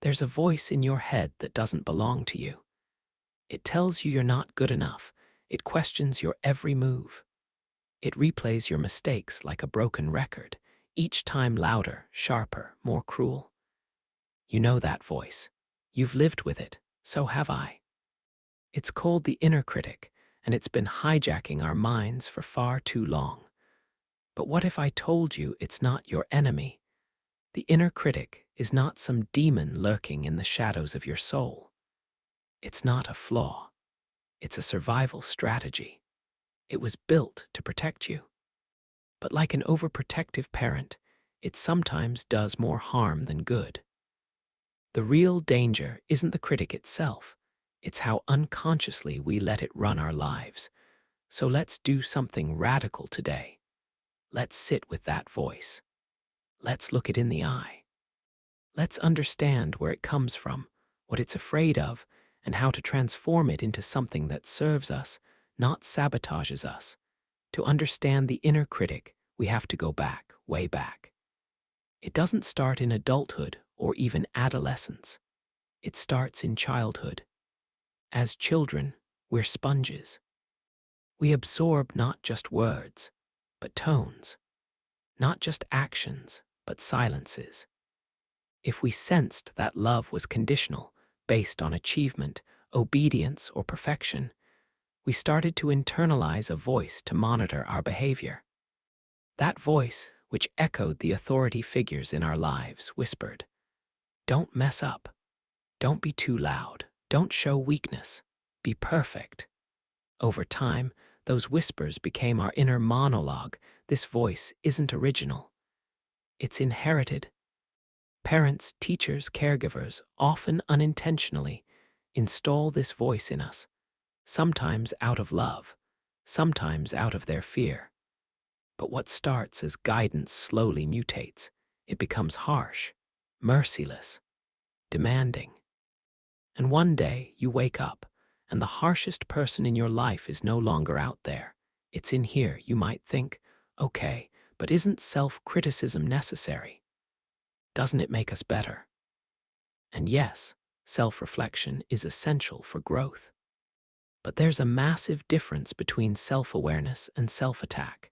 There's a voice in your head that doesn't belong to you. It tells you you're not good enough. It questions your every move. It replays your mistakes like a broken record, each time louder, sharper, more cruel. You know that voice. You've lived with it. So have I. It's called the inner critic, and it's been hijacking our minds for far too long. But what if I told you it's not your enemy? The inner critic is not some demon lurking in the shadows of your soul. It's not a flaw. It's a survival strategy. It was built to protect you. But like an overprotective parent, it sometimes does more harm than good. The real danger isn't the critic itself. It's how unconsciously we let it run our lives. So let's do something radical today. Let's sit with that voice. Let's look it in the eye. Let's understand where it comes from, what it's afraid of, and how to transform it into something that serves us, not sabotages us. To understand the inner critic, we have to go back, way back. It doesn't start in adulthood or even adolescence. It starts in childhood. As children, we're sponges. We absorb not just words, but tones. Not just actions, but silences. If we sensed that love was conditional, based on achievement, obedience, or perfection, we started to internalize a voice to monitor our behavior. That voice, which echoed the authority figures in our lives, whispered, "Don't mess up. Don't be too loud. Don't show weakness. Be perfect." Over time, those whispers became our inner monologue. This voice isn't original. It's inherited. Parents, teachers, caregivers, often unintentionally, install this voice in us, sometimes out of love, sometimes out of their fear. But what starts as guidance slowly mutates. It becomes harsh, merciless, demanding. And one day you wake up, and the harshest person in your life is no longer out there. It's in here. You might think, okay, but isn't self-criticism necessary? Doesn't it make us better? And yes, self-reflection is essential for growth. But there's a massive difference between self-awareness and self-attack.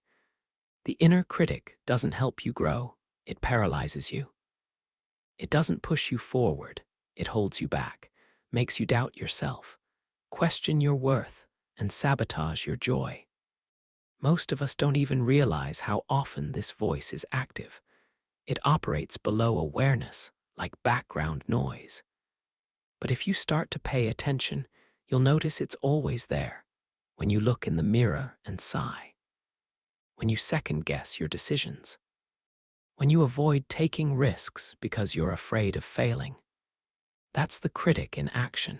The inner critic doesn't help you grow, it paralyzes you. It doesn't push you forward, it holds you back, makes you doubt yourself, question your worth, and sabotage your joy. Most of us don't even realize how often this voice is active. It operates below awareness, like background noise. But if you start to pay attention, you'll notice it's always there, when you look in the mirror and sigh, when you second-guess your decisions, when you avoid taking risks because you're afraid of failing. That's the critic in action.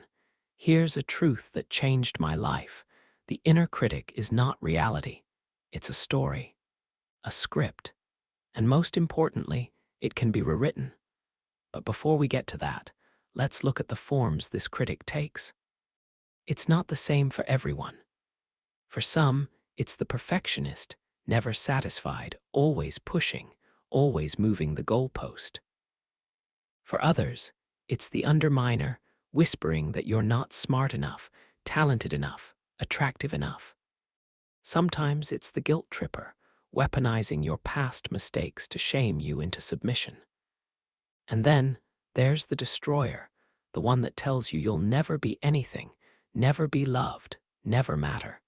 Here's a truth that changed my life. The inner critic is not reality. It's a story, a script, and most importantly, it can be rewritten. But before we get to that, let's look at the forms this critic takes. It's not the same for everyone. For some, it's the perfectionist, never satisfied, always pushing, always moving the goalpost. For others, it's the underminer, whispering that you're not smart enough, talented enough, attractive enough. Sometimes it's the guilt tripper, weaponizing your past mistakes to shame you into submission. And then there's the destroyer, the one that tells you you'll never be anything, never be loved, never matter.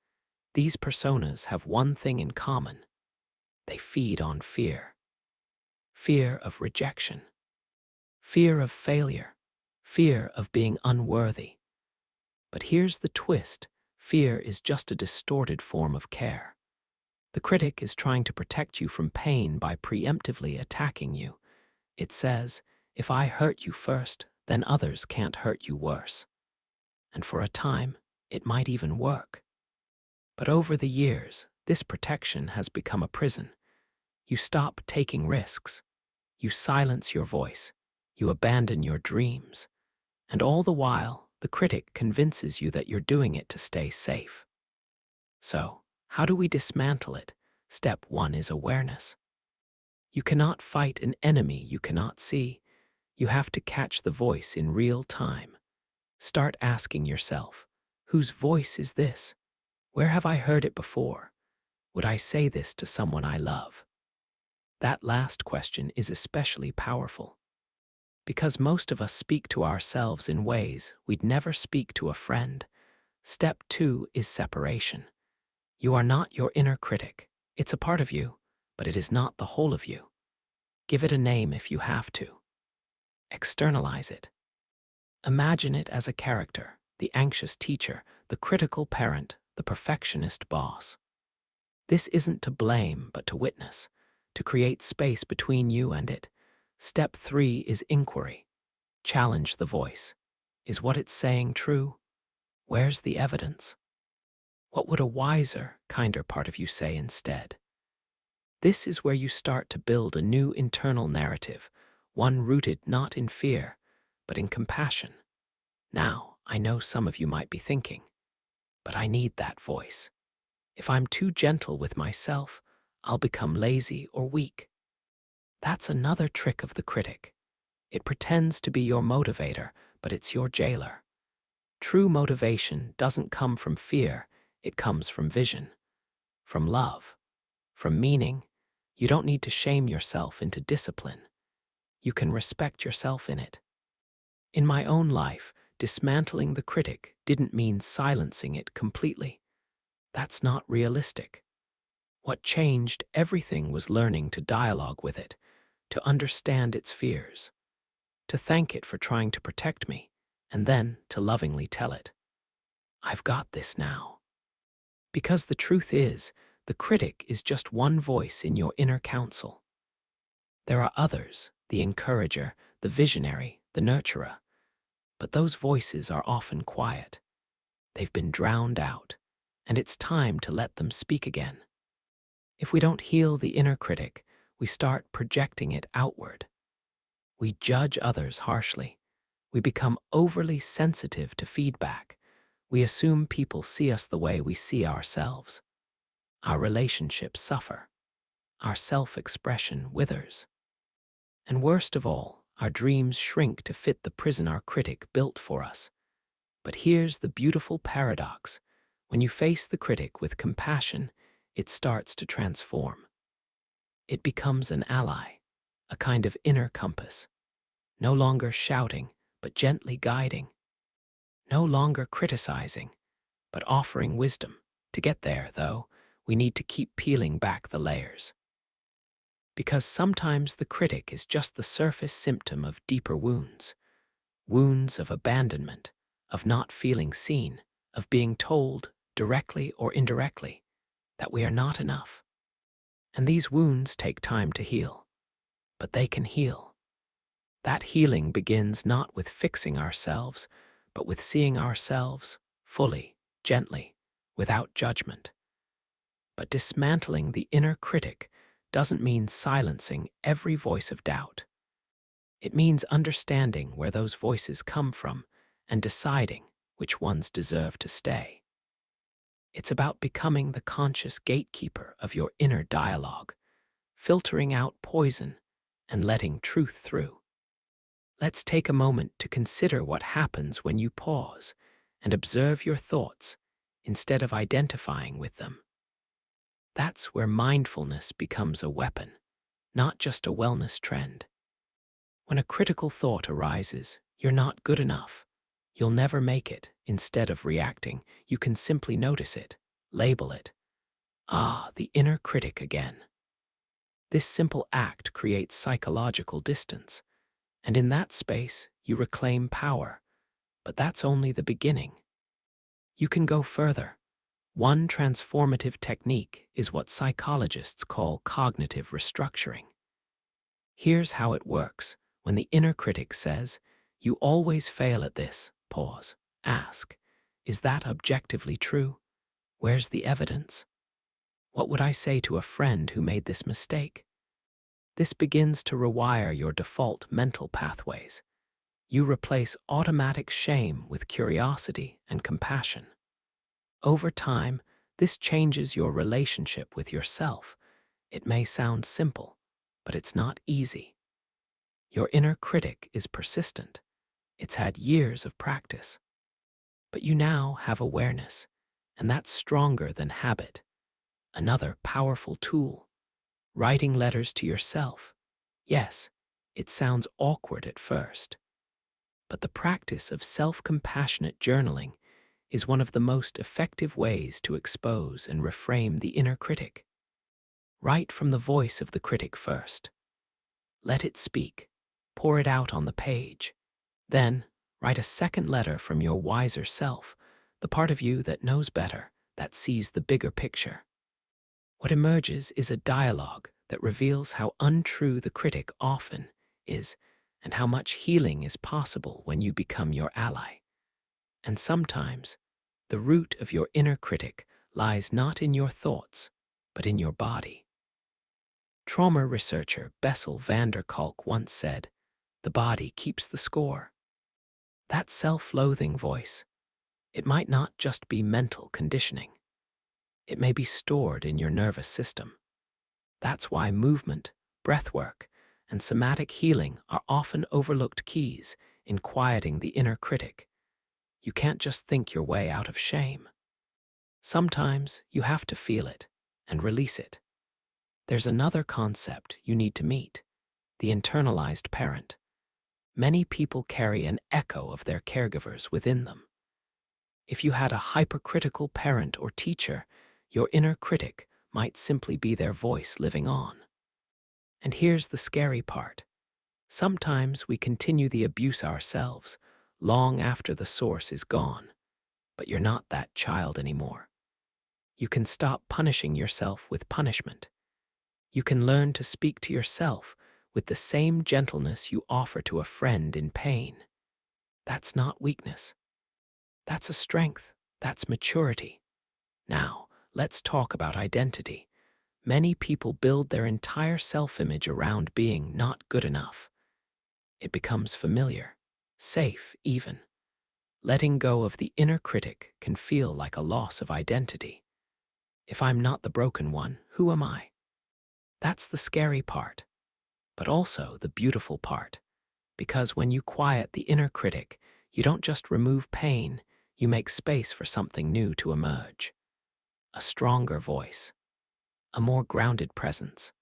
These personas have one thing in common. They feed on fear. Fear of rejection. Fear of failure. Fear of being unworthy. But here's the twist. Fear is just a distorted form of care. The critic is trying to protect you from pain by preemptively attacking you. It says, if I hurt you first, then others can't hurt you worse. And for a time, it might even work. But over the years, this protection has become a prison. You stop taking risks. You silence your voice. You abandon your dreams. And all the while, the critic convinces you that you're doing it to stay safe. So, how do we dismantle it? Step 1 is awareness. You cannot fight an enemy you cannot see. You have to catch the voice in real time. Start asking yourself, whose voice is this? Where have I heard it before? Would I say this to someone I love? That last question is especially powerful because most of us speak to ourselves in ways we'd never speak to a friend. Step 2 is separation. You are not your inner critic. It's a part of you, but it is not the whole of you. Give it a name if you have to. Externalize it. Imagine it as a character, the anxious teacher, the critical parent, the perfectionist boss. This isn't to blame, but to witness, to create space between you and it. Step 3 is inquiry. Challenge the voice. Is what it's saying true? Where's the evidence? What would a wiser, kinder part of you say instead? This is where you start to build a new internal narrative, one rooted not in fear, but in compassion. Now, I know some of you might be thinking, but I need that voice. If I'm too gentle with myself, I'll become lazy or weak. That's another trick of the critic. It pretends to be your motivator, but it's your jailer. True motivation doesn't come from fear, it comes from vision, from love, from meaning. You don't need to shame yourself into discipline. You can respect yourself in it. In my own life, dismantling the critic didn't mean silencing it completely. That's not realistic. What changed everything was learning to dialogue with it, to understand its fears, to thank it for trying to protect me, and then to lovingly tell it, I've got this now. Because the truth is, the critic is just one voice in your inner council. There are others, the encourager, the visionary, the nurturer, but those voices are often quiet. They've been drowned out, and it's time to let them speak again. If we don't heal the inner critic, we start projecting it outward. We judge others harshly. We become overly sensitive to feedback. We assume people see us the way we see ourselves. Our relationships suffer. Our self-expression withers. And worst of all, our dreams shrink to fit the prison our critic built for us. But here's the beautiful paradox. When you face the critic with compassion, it starts to transform. It becomes an ally, a kind of inner compass, no longer shouting, but gently guiding, no longer criticizing, but offering wisdom. To get there, though, we need to keep peeling back the layers. Because sometimes the critic is just the surface symptom of deeper wounds, wounds of abandonment, of not feeling seen, of being told, directly or indirectly, that we are not enough. And these wounds take time to heal, but they can heal. That healing begins not with fixing ourselves, but with seeing ourselves fully, gently, without judgment. But dismantling the inner critic doesn't mean silencing every voice of doubt. It means understanding where those voices come from and deciding which ones deserve to stay. It's about becoming the conscious gatekeeper of your inner dialogue, filtering out poison and letting truth through. Let's take a moment to consider what happens when you pause and observe your thoughts instead of identifying with them. That's where mindfulness becomes a weapon, not just a wellness trend. When a critical thought arises, you're not good enough, you'll never make it. Instead of reacting, you can simply notice it, label it. Ah, the inner critic again. This simple act creates psychological distance, and in that space, you reclaim power. But that's only the beginning. You can go further. One transformative technique is what psychologists call cognitive restructuring. Here's how it works. When the inner critic says, "You always fail at this," pause. Ask, is that objectively true? Where's the evidence? What would I say to a friend who made this mistake? This begins to rewire your default mental pathways. You replace automatic shame with curiosity and compassion. Over time, this changes your relationship with yourself. It may sound simple, but it's not easy. Your inner critic is persistent. It's had years of practice. But you now have awareness, and that's stronger than habit. Another powerful tool, writing letters to yourself. Yes, it sounds awkward at first, but the practice of self-compassionate journaling is one of the most effective ways to expose and reframe the inner critic. Write from the voice of the critic first. Let it speak. Pour it out on the page. Then, write a second letter from your wiser self, the part of you that knows better, that sees the bigger picture. What emerges is a dialogue that reveals how untrue the critic often is and how much healing is possible when you become your ally. And sometimes, the root of your inner critic lies not in your thoughts, but in your body. Trauma researcher Bessel van der Kolk once said, "The body keeps the score." That self-loathing voice, it might not just be mental conditioning. It may be stored in your nervous system. That's why movement, breathwork, and somatic healing are often overlooked keys in quieting the inner critic. You can't just think your way out of shame. Sometimes you have to feel it and release it. There's another concept you need to meet, the internalized parent. Many people carry an echo of their caregivers within them. If you had a hypercritical parent or teacher, your inner critic might simply be their voice living on. And here's the scary part. Sometimes we continue the abuse ourselves, long after the source is gone. But you're not that child anymore. You can stop punishing yourself with punishment. You can learn to speak to yourself with the same gentleness you offer to a friend in pain. That's not weakness. That's a strength. That's maturity. Now, let's talk about identity. Many people build their entire self-image around being not good enough. It becomes familiar, safe even. Letting go of the inner critic can feel like a loss of identity. If I'm not the broken one, who am I? That's the scary part, but also the beautiful part. Because when you quiet the inner critic, you don't just remove pain, you make space for something new to emerge. A stronger voice, a more grounded presence,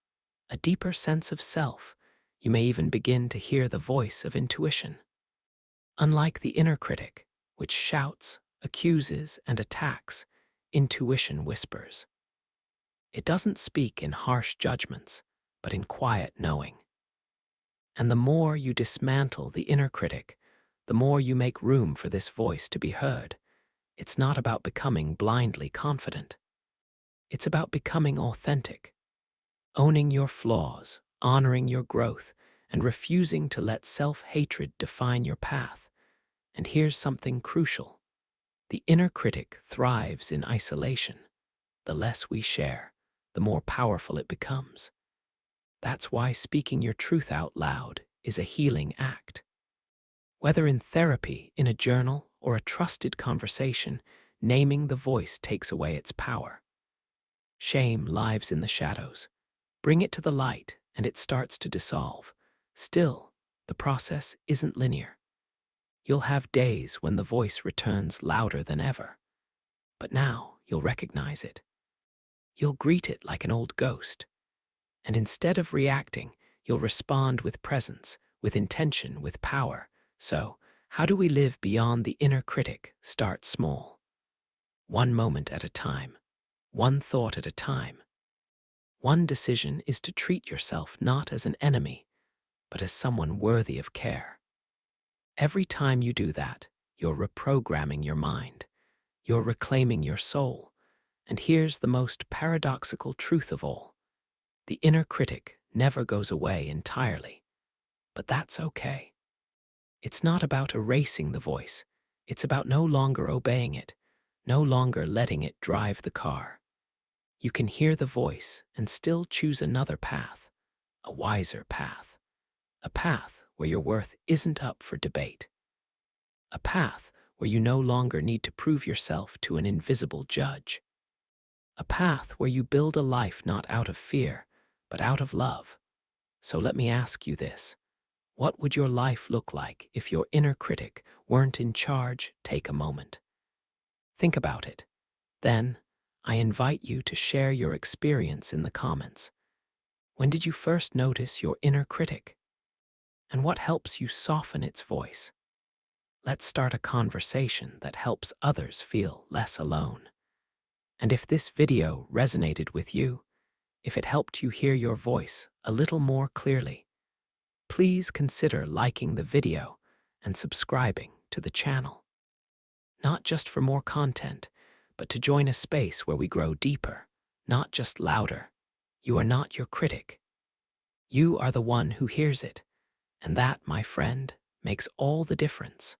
a deeper sense of self. You may even begin to hear the voice of intuition. Unlike the inner critic, which shouts, accuses, and attacks, intuition whispers. It doesn't speak in harsh judgments, but in quiet knowing. And the more you dismantle the inner critic, the more you make room for this voice to be heard. It's not about becoming blindly confident. It's about becoming authentic, owning your flaws, honoring your growth, and refusing to let self-hatred define your path. And here's something crucial. The inner critic thrives in isolation. The less we share, the more powerful it becomes. That's why speaking your truth out loud is a healing act. Whether in therapy, in a journal, or a trusted conversation, naming the voice takes away its power. Shame lives in the shadows. Bring it to the light, and it starts to dissolve. Still, the process isn't linear. You'll have days when the voice returns louder than ever. But now you'll recognize it. You'll greet it like an old ghost. And instead of reacting, you'll respond with presence, with intention, with power. So, how do we live beyond the inner critic? Start small. One moment at a time. One thought at a time. One decision is to treat yourself not as an enemy, but as someone worthy of care. Every time you do that, you're reprogramming your mind. You're reclaiming your soul. And here's the most paradoxical truth of all. The inner critic never goes away entirely. But that's okay. It's not about erasing the voice. It's about no longer obeying it, no longer letting it drive the car. You can hear the voice and still choose another path, a wiser path, a path where your worth isn't up for debate, a path where you no longer need to prove yourself to an invisible judge, a path where you build a life not out of fear, but out of love. So let me ask you this. What would your life look like if your inner critic weren't in charge? Take a moment. Think about it. Then, I invite you to share your experience in the comments. When did you first notice your inner critic? And what helps you soften its voice? Let's start a conversation that helps others feel less alone. And if this video resonated with you, if it helped you hear your voice a little more clearly, please consider liking the video and subscribing to the channel. Not just for more content, but to join a space where we grow deeper, not just louder. You are not your critic. You are the one who hears it. And that, my friend, makes all the difference.